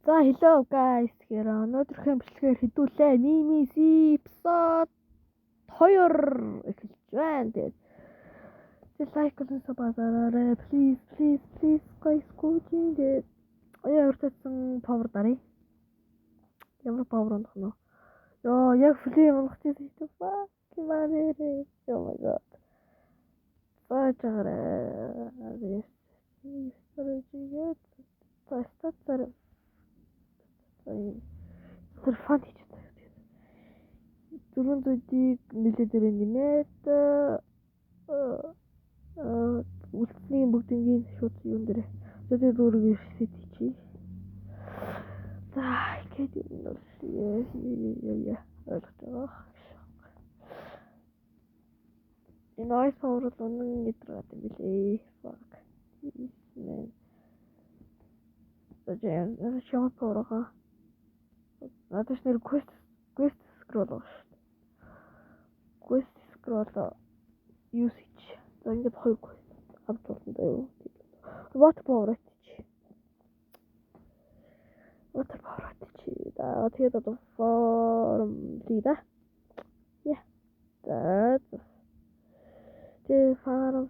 За hello guys гэхээр өнөөдрийн бичлэгээр хэдүүлээ Mimi episode 2 эхэлж байна. Тэгээд лайк хийсэн сабаараа please guys гүйжин тэгээд өөртөөсөн power дарыг. Ямар power онох нь. Ёо яг флэм онох гэсэн чинь fuck манэрэ. Oh my god. Бачаараа. Тэр фан хийж байгаа. 400-ийг нэлээд нэмээд үлдсний бүгднийг шууд юун дээр. Тэгээд өөрөөр хэлчихье. За, ихэд юм уу? Яа. Ойлгож байгаа. Энэ айс пауэр үнэн идраад юм билээ. Fuck. Man. Тэгээд шоу пауэрга. Надад нэр quest scroll. Quest scroll usage. За ингээд хоёр quest авч болно даа юу. Water power атчих. Да тэгээд одоо form лида. Yeah. That's the farm.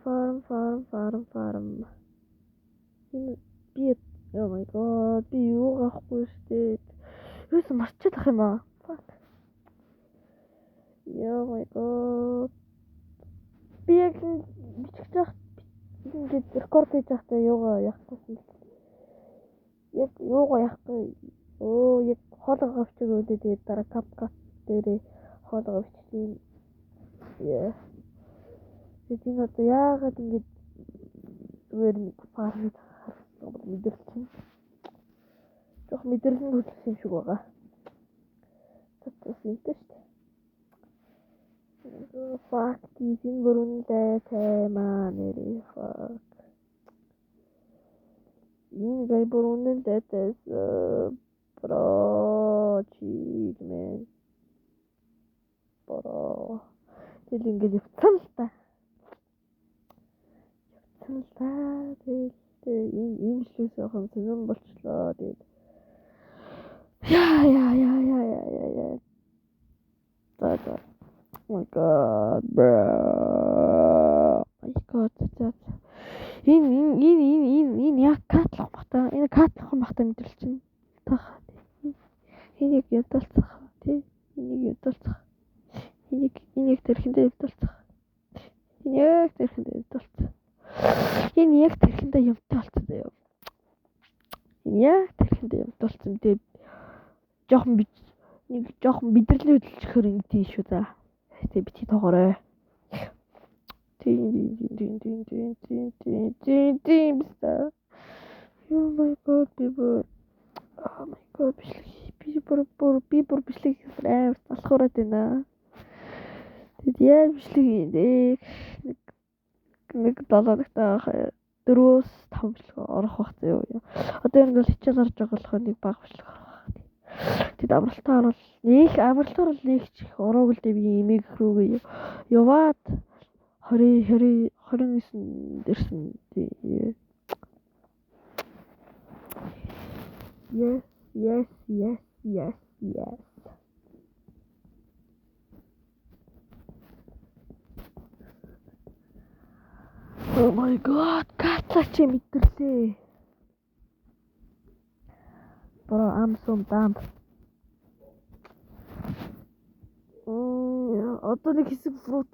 Би oh my god. Би юу гахгүй штэ. Юусэн марчихлах юм аа. Fuck. Oh my god. Би яг бичих жах ингээд рекорд хийж байхдаа юугаа яахгүй. Яг юугаа яахгүй. Яг хоолоо авчих үүдээ тэгээд дараа кап дээр хоолоо авчихсан. Яа. Тэгээд одоо яагаад ингэж зүгээр нэг фармыг мэдэрсэн. Жох мэдэрсэн хөдөлсөн юм шиг байгаа. Татсан шүү дээ. Fuck тийм бүрүндээ таймаа нэрээ fuck. Энэ гай бүрүндээ тэс про чимен. Про тэр ингэж явцсан л та. Ийм шлээс явах юм болчлоо. Тэгээд яа. За. Oh my god, bro. My god, that. Энэ яг катлах бата. Энэ катлах бата мэдрэл чинь. Тах. Энийг ядалцах тий. Энийг тэрхэндээ ядалцах. Энэ яг тэрхэндээ юмтай болцсон дээ. Жохон бидрэлээ хөдөлчихөр ингэдэй шүү за. Тэгээ бити тоогоорой. Тийм биста. Oh my god, people. Oh my god, би бүр бичлэг амар талхуураад байна. Тэгээд яа бичлэг нэг $7-тай 4-5 бичлэг орох бах зөө. Одоо энэ бол хичээл орж байгаа болохоор нэг баг бичлэг орох. Тэд амралтаар бол нэг ч ороогүй л дээ би имийг рүүгээ яваад 29 дэрсэн тий. Yes. Oh my god, катлач мэдэрлээ. Бро амсум дамп. Одоо нэг хэсэг фрут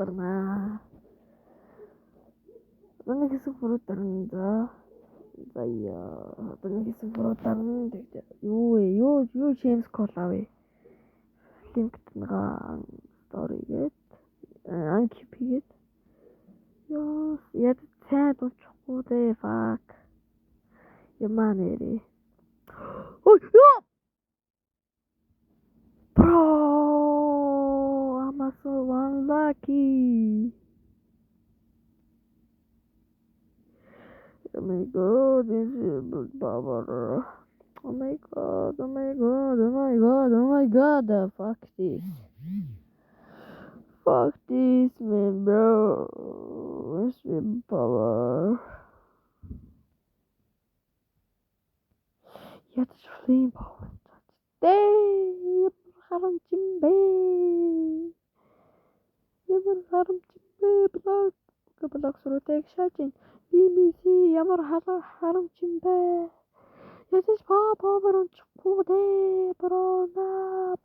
дарна. За яа. Одоо нэг хэсэг фрут дарна. Юу James Cola вэ? Линктнгаа story гээд анкипигээд. Яа, яд цаад уучхгүй дээ fuck. Ямаа нэрээ. Ой, ёо. Bro, I'm so unlucky. Oh my god, this is power. Oh my god. Fuck this, man, bro. This is power. Ядаж flame power. Ямар харамч юм бэ? Ямар харамч юм бэ? Блок суруудаг шаажин. BBC ямар харамч юм бэ? Ядаж power унчихгүй дээ. Бро жил.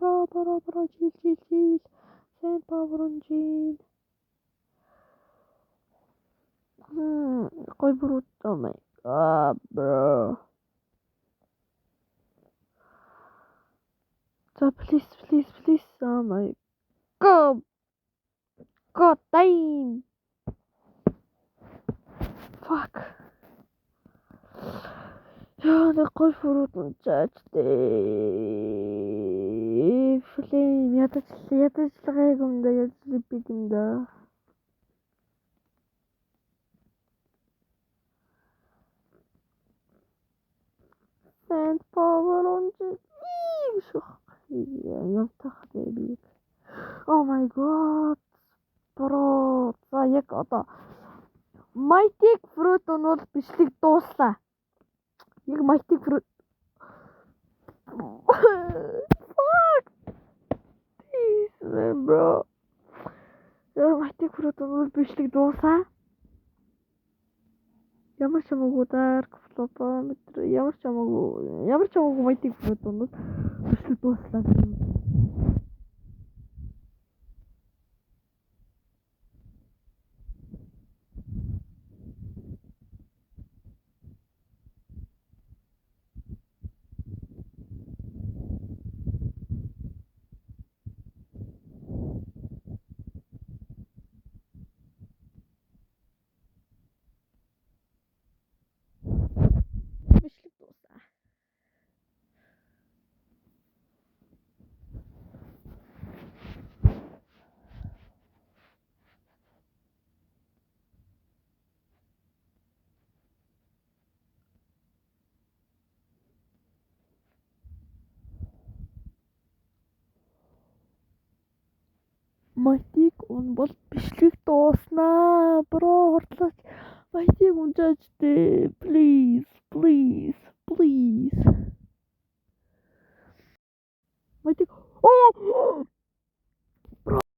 Сэн power унжин. Гой брут. Oh my god, bro. So please. Oh my god. God damn. Fuck. Яа, нэг гой брут унчаач дээ. Flame ядаж лагайг юм да, ядаж липид юм да. Sand power унжин. Юм тах дээ. Oh my god. Бро. За яг одоо Mighty Fruit нь бол бичлэг дууслаа. Яг Mighty Fruit. Fuck. Please, bro. Яг Mighty Fruit нь бол бичлэг дуусаа. Ямар ч хамаагүй Dark Flopometer ямар ч хамаагүй Mighty Fruit нь бол бичлэг дууслаа. Бичлэг дуусаа. Mighty он бол бичлэг дууснаа. Бро хортлооч Mighty унжаач дээ. Please. Mighty. Oh!